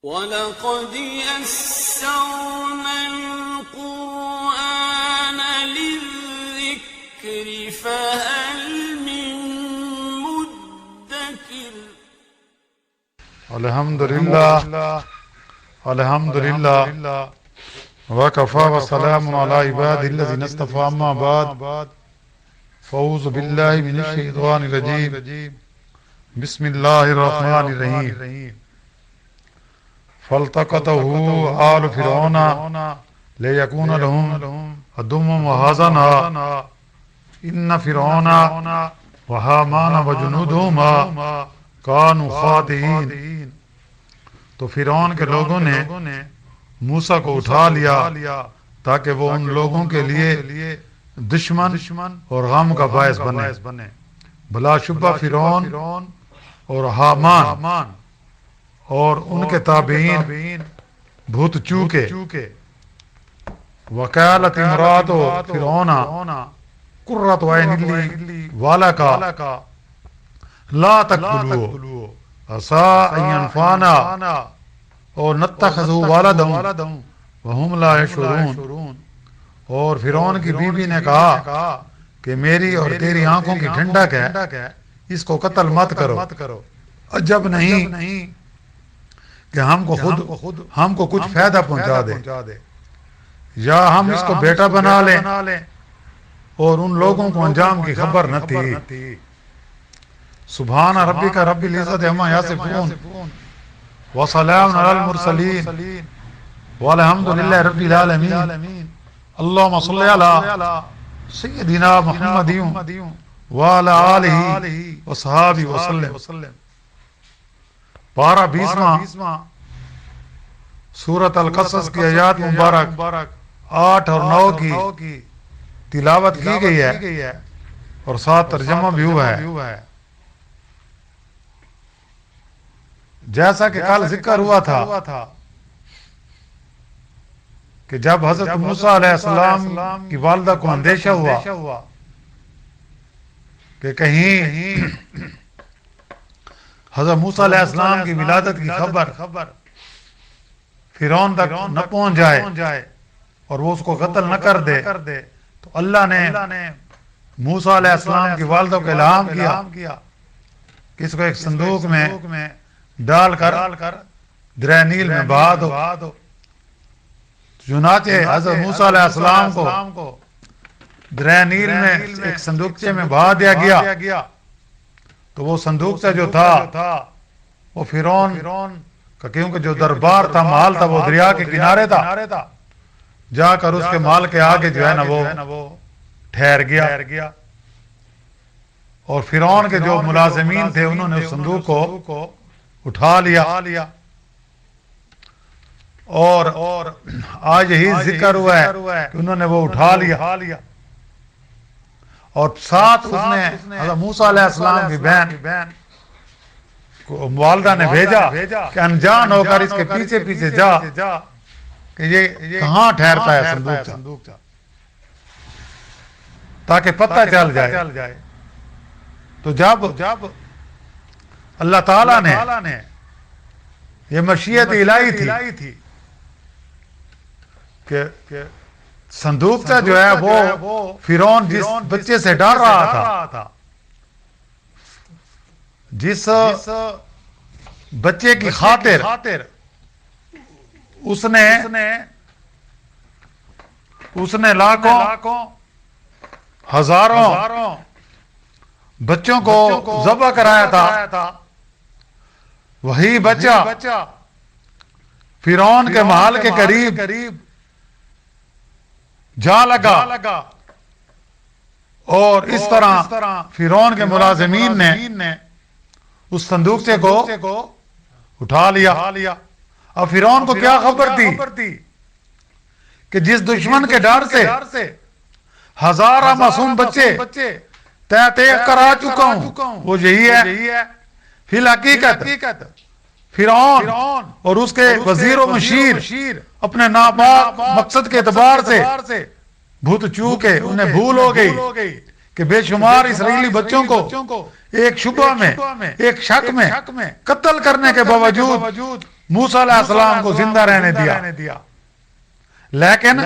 وَلَقَدْ يَسَّرْنَا الْقُرْآنَ لِلذِّكْرِ فَهَلْ مِن مُّدَّكِرٍ الحمد للہ وکفا وسلام علی عباد الذین اصطفى اما بعد فاعوذ باللہ من الشیطان الرجیم بسم اللہ الرحمن الرحیم فالتقطه آل فرعون لیکون لهم عدوا وحزنا ان فرعون وحامان وجنودهما كانوا خاطئین۔ تو فرعون کے لوگوں نے موسیٰ کو اٹھا لیا تاکہ وہ ان لوگوں کے لیے دشمن اور غم کا باعث بنے۔ بلا شبہ فرعون اور حامان اور ان کے تابعین بھوت چوکے۔ وقالت امرأۃ فرعون قرۃ عین لی ولک لا تقتلوه عسى ان ينفعنا او نتخذه ولدا وهم لا يشعرون۔ اور فرعون کی بیوی نے کہا کہ میری اور تیری آنکھوں کی ٹھنڈک ہے، اس کو قتل مت کرو، عجب نہیں کہ ہم کو کچھ فائدہ پہنچا دے، یا ہم اس کو بیٹا بنا لیں۔ اور ان لوگوں کو انجام کی خبر نہ تھی۔ سبحان ربک رب العزت عما یصفون وسلام علی المرسلین والحمد للہ رب العالمین۔ اللہم صلی علی سیدنا محمد وعلی آلہ وصحابہ وسلم۔ پارہ 20واں سورۃ القصص کی آیات مبارک 8 اور 9 کی تلاوت کی گئی ہے اور ساتھ ترجمہ بھی ہوا ہے۔ جیسا کہ کل ذکر ہوا تھا کہ جب حضرت موسیٰ علیہ السلام کی والدہ کو اندیشہ ہوا کہ کہیں حضرت موسیٰ علیہ السلام کی ولادت کی خبر فرعون تک نہ پہنچ جائے اور وہ اس کو قتل نہ کر دے، تو اللہ نے موسیٰ علیہ السلام کی والدہ کو الہام کیا کہ اس کو ایک صندوق میں ڈال کر دریا نیل میں بہا دو۔ چنانچہ حضرت موسیٰ علیہ السلام کو دریا نیل میں ایک صندوقچے میں بہا دیا گیا، تو وہ صندوقچہ جو تھا وہ فرعون کا، کیونکہ جو دربار تھا، محل تھا، وہ دریا کے کنارے تھا، جا کر اس کے محل کے آگے جو ہے نا وہ ٹھہر گیا۔ اور فرعون کے جو ملازمین تھے انہوں نے اس صندوق کو اٹھا لیا، اور آج یہی ذکر ہوا ہے کہ انہوں نے وہ اٹھا لیا، اور ساتھ اس نے حضرت موسیٰ علیہ السلام کی بہن کو والدہ نے بھیجا کہ انجان ہو کر اس کے پیچھے پیچھے جا کہ یہ کہاں ٹھہرتا ہے صندوقچہ، تاکہ پتہ چل جائے۔ تو جب اللہ تعالیٰ نے، یہ مشیت الہی تھی کہ صندوقچہ جو ہے وہ فرعون جس بچے سے ڈر رہا تھا، جس بچے کی خاطر اس نے لاکھوں ہزاروں بچوں کو ذبح کرایا تھا، وہی بچہ فرعون کے محل کے قریب جا لگا، اور اس طرح فرعون کے ملازمین نے اس صندوقچے کو اٹھا لیا۔ اب فرعون کو کیا خبر تھی کہ جس دشمن کے ڈر سے ہزارہ معصوم بچے تحت کر آ چکا ہوں وہ یہی ہے۔ فی الحقیقت فرعون اور اس کے وزیر و مشیر اپنے ناپاک مقصد کے اعتبار سے بھوت چوکے، انہیں بھول ہو گئی کہ بے شمار اسرائیلی بچوں کو ایک شبہ میں، ایک شک میں قتل کرنے کے باوجود موسیٰ علیہ السلام کو زندہ رہنے دیا، لیکن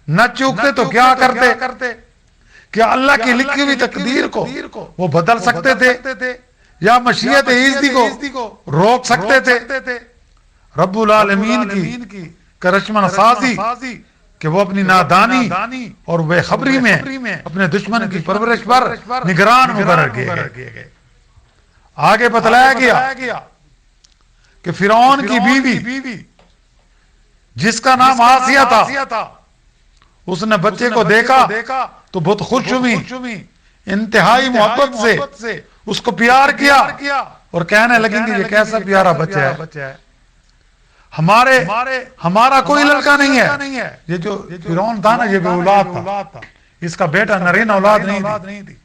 نہ چوکتے تو کیا کرتے؟ کیا اللہ کی لکھی ہوئی تقدیر کو وہ بدل سکتے تھے یا مشیت ایزدی کو روک سکتے تھے؟ رب العالمین کی کرشمہ سازی کہ وہ اپنی نادانی اور بے خبری میں اپنے دشمن کی پرورش پر نگران مقرر کیے گئے۔ آگے بتلایا گیا کہ فرعون کی بیوی جس کا نام آسیہ تھا، اس نے بچے کو دیکھا تو بہت خوش ہوئی، انتہائی محبت سے اس کو پیار کیا اور کہنے لگیں کہ یہ کیسا پیارا بچہ ہے، ہمارا کوئی لڑکا نہیں ہے۔ یہ جو فرعون تھا نا، یہ بے اولاد تھا، اس کا بیٹا نرین اولاد نہیں تھی،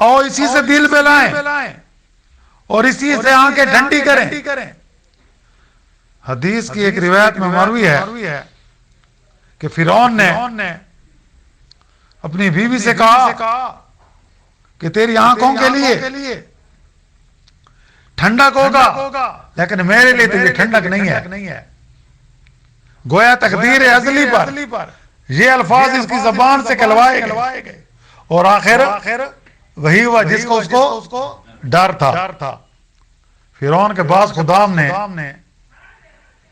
اور اسی سے دل بہلائیں اور اسی سے آنکھیں ٹھنڈی کریں۔ حدیث کی ایک روایت میں مروی ہے کہ فرعون نے اپنی بیوی سے کہا کہ تیری آنکھوں کے لیے ٹھنڈک ہوگا، لیکن میرے لیے تو یہ ٹھنڈک نہیں ہے۔ گویا تقدیر ازلی پر یہ الفاظ اس کی زبان سے کہلوائے گئے، اور آخر وہی ہوا جس کو اس کو ڈر تھا۔ فرعون کے بعض خدام نے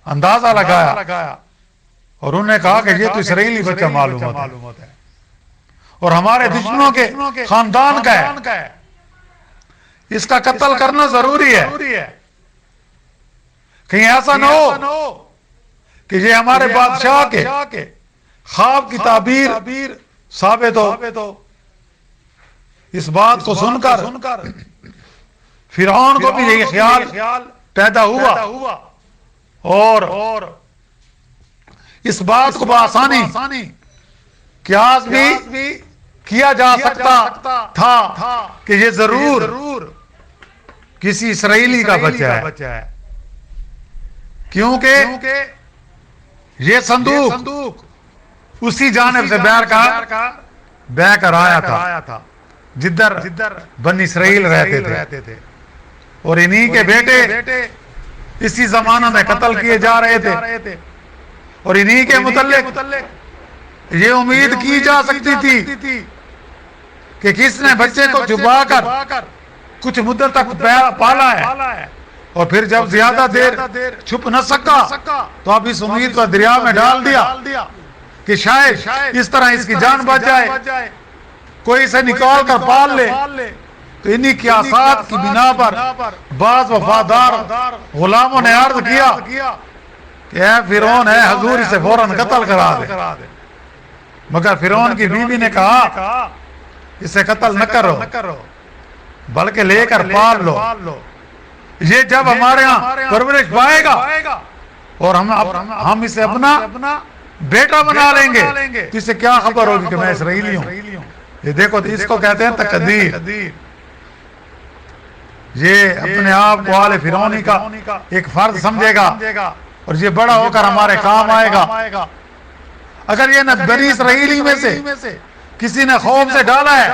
اندازہ لگایا اور انہوں نے کہا کہ یہ تو اسرائیلی بچہ معلومات ہے اور ہمارے دشمنوں کے خاندان کا ہے، اس کا قتل کرنا ضروری ہے، کہیں ایسا نہ ہو کہ یہ ہمارے بادشاہ کے خواب کی تعبیر ثابت ہو۔ اس بات کو سن کر فرعون کو بھی یہی خیال پیدا ہوا اور اس بات کو بآسانی قیاس بھی کیا جا سکتا تھا کہ یہ ضرور کسی اسرائیلی کا بچہ ہے، کیونکہ یہ صندوق اسی جانب سے بہ کر آیا تھا جدھر بنی اسرائیل رہتے تھے، اور انہی کے بیٹے اسی زمانہ میں قتل کیے جا رہے تھے، اور انہی کے متعلق یہ امید کی جا سکتی تھی کہ کس نے بچے کو چھپا کر کچھ مدت تک پالا ہے، اور پھر جب زیادہ دیر چھپ نہ سکا تو اب اس امید کو دریا میں ڈال دیا کہ شاید اس طرح اس کی جان بچ جائے، کوئی اسے نکال کر پال لے۔ تو انہی قیاسات کی بنا پر بعض وفادار غلاموں نے عرض کیا کہ اے فرعون، اے حضور، اسے فوراً قتل کرا دے، مگر فرعون کی بیوی نے کہا اسے قتل نہ کرو بلکہ لے کر پال لو، یہ جب ہمارے ہاں پرورش پائے گا اور ہم اسے اپنا بیٹا بنا لیں گے تو اسے کیا خبر ہوگی کہ میں اسرائیلی ہوں۔ یہ دیکھو، اس کو کہتے ہیں تقدیر۔ یہ اپنے آپ کو آل فرعونی کا ایک فرض سمجھے گا اور یہ بڑا ہو کر ہمارے کام آئے گا۔ اگر یہ نہ بنی اسرائیلی میں سے کسی نے خوف سے ڈالا ہے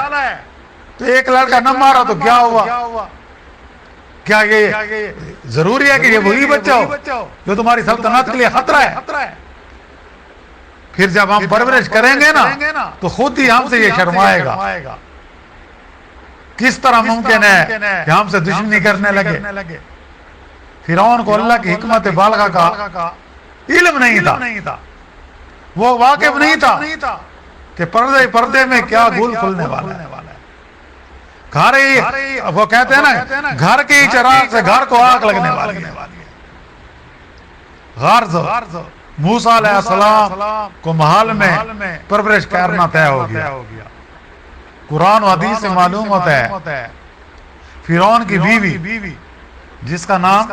تو ایک لڑکا نہ مارا تو کیا ہوا؟ کیا یہ ضروری ہے کہ یہ وہی بچہ ہو جو تمہاری سلطنت کے لیے خطرہ ہے؟ پھر جب ہم پرورش کریں گے نا تو خود ہی ہم سے یہ شرمائے گا۔ کس طرح ممکن ہے کہ ہم سے دشمنی کرنے لگے؟ فرعون کو اللہ کی حکمت بالغہ کا علم نہیں تھا، وہ واقف نہیں تھا کہ پردے میں کیا گول کھلنے والا ہے۔ وہ کہتے ہیں نا، گھر کے چراغ سے گھر کو آگ لگنے والی ہے۔ غرض موسیٰ علیہ السلام کو محل میں پرورش کرنا طے ہو گیا۔ قرآن و حدیث سے معلوم ہوتا ہے فرعون کی بیوی جس کا نام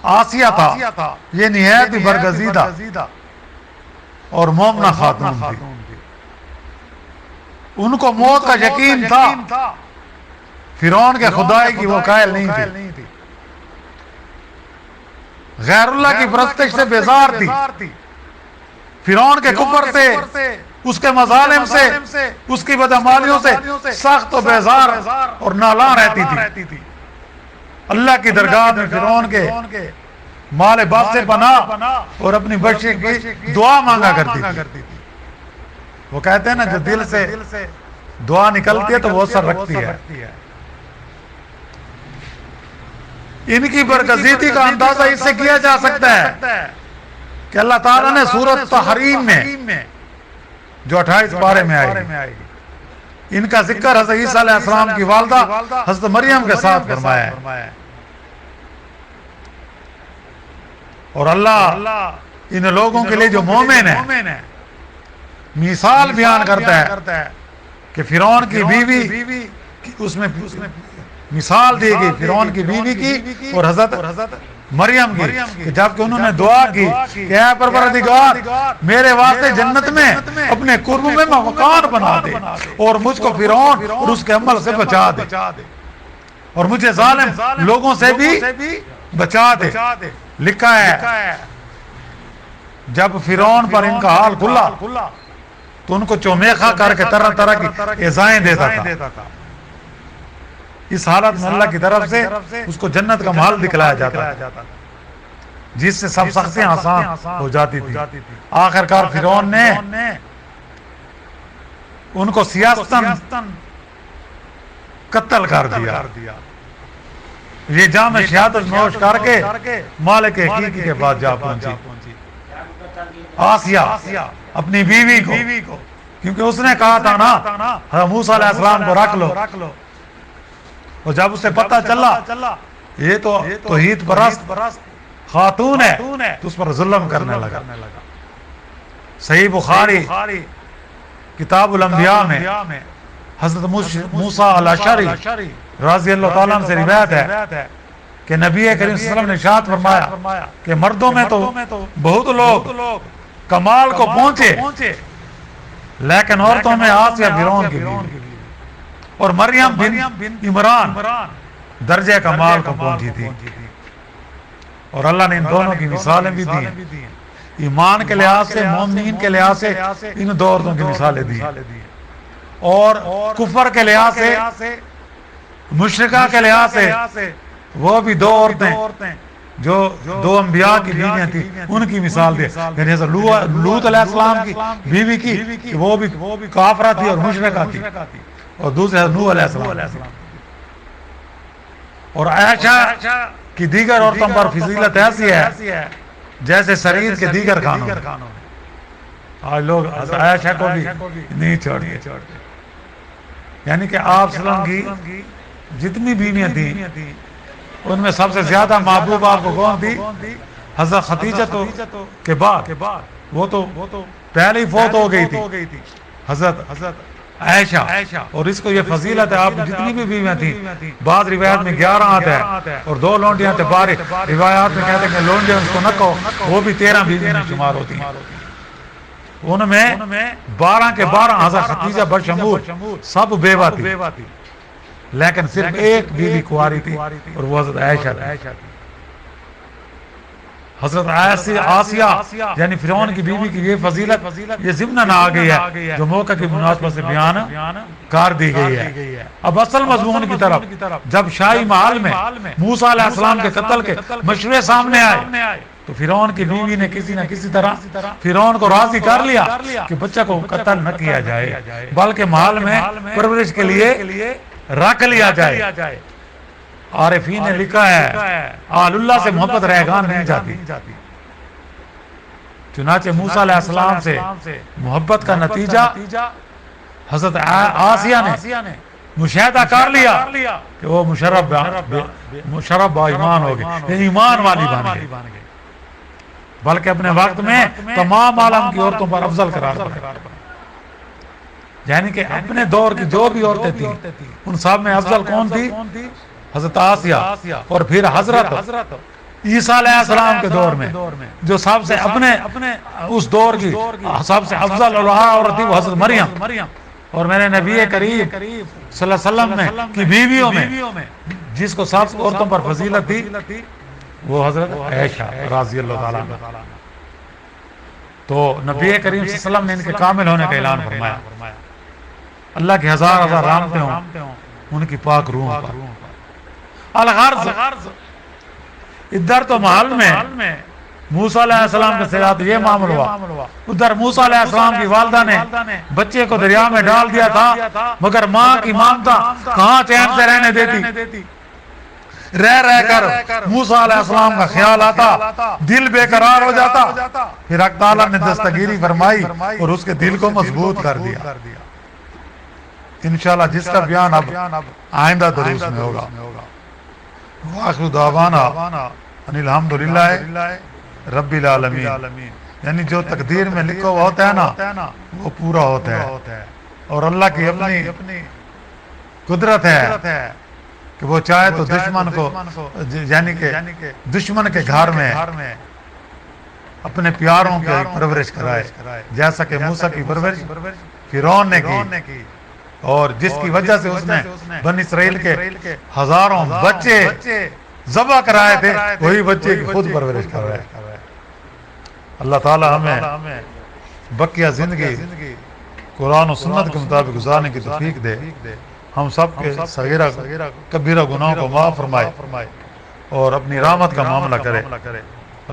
آسیہ تھا، یہ نہایت ہی برگزیدہ اور مومنہ خاتون تھی۔ ان کو موت کا یقین تھا، فرعون کے خدائی کی وہ قائل نہیں تھی، غیر اللہ کی پرستش سے بیزار تھی، فرعون کے کفر سے، اس کے مظالم سے، اس کی بدعمالیوں سے سخت و بیزار اور نالاں رہتی تھی۔ اللہ کی درگاہ میں فرعون کے مال باپ سے پناہ اور اپنی بچے کی دعا مانگا کرتی تھی. وہ کہتے ہیں نا جو دل سے دعا نکلتی ہے تو وہ اثر رکھتی ہے. ان کی برگزیدگی کا اندازہ اس سے کیا جا سکتا ہے کہ اللہ تعالیٰ نے سورۃ تحریم میں جو 28 پارے میں آئی ان کا ذکر حضرت عیسیٰ علیہ السلام کی والدہ حضرت مریم کے ساتھ فرمایا ہے. اور اللہ ان لوگوں کے لیے جو مومن ہے مثال بیان کرتا ہے کہ فرعون کی بیوی اس میں مثال دی گئی فرعون کی بیوی کی اور حضرت مریم کی کہ جب کہ انہوں نے دعا کی کہ اے پروردگار میرے واسطے جنت میں اپنے قرب میں مکان بنا دے اور مجھ کو فرعون اور اس کے عمل سے بچا دے اور مجھے ظالم لوگوں سے بھی بچا دے. لکھا ہے جب فرعون پر ان کا حال کھلا تو ان کو چومیخا کر کے طرح طرح کی ایذائیں دیتا تھا. اس حالت میں اللہ کی طرف سے اس کو جنت کا محل دکھلایا جاتا تھا جس سے سب سختیاں آسان ہو جاتی تھی. آخرکار فرعون نے ان کو سیاستاً قتل کر دیا. یہ جام شہادت نوش کر کے مالک حقیقی کے بعد جا پہنچی آسیہ اپنی بیوی کو کیونکہ اس نے کہا تھا نا حضرت موسیٰ علیہ السلام کو رکھ لو اور جب اسے پتہ چلا یہ تو توحید پرست خاتون ہے تو اس پر ظلم کرنے لگا. صحیح بخاری کتاب الانبیاء میں حضرت موسیٰ الاشعری رضی اللہ تعالیٰ عنہ سے روایت ہے کہ نبی کریم صلی اللہ علیہ وسلم نے ارشاد فرمایا کہ مردوں میں تو بہت لوگ کمال کو پہنچے لیکن عورتوں میں آسیہ فرعون کی بیوی اور مریم بن عمران درجہ کمال کو پہنچی تھی. اور اللہ نے ان دونوں کی مثالیں بھی دی ہیں. ایمان کے لحاظ سے مومنین کے لحاظ سے ان دو عورتوں کی مثالیں دی اور کفر کے لحاظ سے مشرکہ کے لحاظ سے وہ بھی دو عورتیں جو دو انبیاء کی بیویاں تھیں ان کی مثال دے. یعنی حضرت لوط علیہ السلام کی بیوی کی وہ بھی کافرہ تھی اور مشرکہ تھی اور دوسرے حضرت نوح علیہ السلام اور عائشہ کی دیگر عورتوں پر فضیلت ایسی ہے جیسے سرید کے دیگر خانوں میں. آج لوگ عائشہ کو بھی نہیں چھوڑتے. یعنی کہ آپ صلی اللہ علیہ وسلم کی جتنی بیویاں تھیں ان میں سب سے زیادہ محبوب آپ کو کون تھی؟ حضرت خدیجہ کے بعد وہ تو پہلے ہی فوت ہو گئی تھی حضرت عائشہ. اور اس کو یہ فضیلت ہے آپ جتنی بھی بیویاں تھیں بعض روایات میں 11 آتا ہے اور 2 لونڈیاں تھے 12 روایات میں کہتے ہیں کہ لونڈیاں اس کو نہ کہو وہ بھی 13 بیویاں میں شمار ہوتی ہیں. ان میں 12 کے 12 حضرت خدیجہ بشمول سب بیوہ تھی لیکن صرف ایک بیوی کنواری تھی اور وہ حضرت عائشہ تھی. حضرت آسیہ یعنی فرعون کی بیوی کی یہ فضیلت یہ ضمناً آ گئی ہے جو موقع کی مناسبت سے بیان کر دی گئی ہے. اب اصل مضمون کی طرف جب شاہی محل میں موسیٰ علیہ السلام کے قتل کے مشورے سامنے آئے تو فرعون کی بیوی نے کسی نہ کسی طرح فرعون کو راضی کر لیا کہ بچہ کو قتل نہ کیا جائے بلکہ محل میں پرورش کے لیے رکھ لیا جائے. عارفین نے لکھا ہے آل اللہ سے محبت رہگان نہیں جاتی. چنانچہ موسیٰ علیہ السلام سے محبت کا نتیجہ حضرت آسیہ نے مشاہدہ کر لیا کہ وہ مشرف با ایمان ہو گئے یعنی ایمان والی بن گئے بلکہ اپنے وقت میں تمام عالم کی عورتوں پر افضل قرار پائے. یعنی کہ اپنے دور کی جو بھی عورتیں تھیں ان سب میں افضل کون تھی؟ حضرت آسیہ. اور پھر حضرت عیسیٰ علیہ السلام کے دور میں جو سب سے اپنے اس دور کی سب سے افضل عورت تھی وہ حضرت مریم. اور میرے نبی کریم صلی اللہ علیہ وسلم کی بیویوں میں جس کو سب عورتوں پر فضیلت تھی وہ حضرت عائشہ رضی اللہ تعالیٰ عنہ. تو نبی کریم صلی اللہ علیہ وسلم نے ان کے کامل ہونے کا اعلان فرمایا. اللہ کی ہزار رحمتیں ہوں ان کی پاک روح پر الغرض ادھر تو محل میں موسیٰ علیہ السلام کے ساتھ یہ معاملہ ہوا، ادھر موسیٰ علیہ السلام کی والدہ نے بچے کو دریا میں ڈال دیا تھا، مگر ماں کی مامتا کہاں چین سے رہنے دیتی، رہ کر موسیٰ علیہ السلام کا خیال آتا، دل بے قرار ہو جاتا، پھر حق تعالیٰ نے دستگیری فرمائی اور اس کے دل کو مضبوط کر دیا۔ انشاءاللہ جس کا بیان اب آئندہ دروس میں ہوگا۔ وآخر دعوانا ان الحمدللہ رب العالمین، یعنی جو تقدیر میں لکھا ہوا ہوتا ہے نا وہ پورا ہوتا ہے، اور اللہ کی اپنی قدرت ہے کہ وہ چاہے تو دشمن کو یعنی کہ دشمن کے گھر میں اپنے پیاروں کی پرورش کرائے، جیسا کہ موسیٰ کی پرورش فرعون نے کی، اور جس کی وجہ سے اس نے بنی اسرائیل کے ہزاروں بچے ذبح کرائے تھے، وہی بچے کی خود پرورش کر رہے ہیں۔ اللہ تعالی ہمیں بقیہ زندگی قرآن و سنت کے مطابق گزارنے کی توفیق دے، ہم سب کے صغیرہ کبیرہ گناہوں کو معاف فرمائے اور اپنی رحمت کا معاملہ کرے۔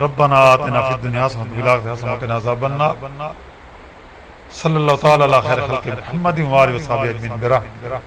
ربنا آتنا فی الدنیا حسنۃ وفی الآخرۃ حسنۃ وقنا عذاب النار۔ صلی اللہ تعالی علی خیر خلق محمد و آلہ و صحبہ اجمعین برحمتہ۔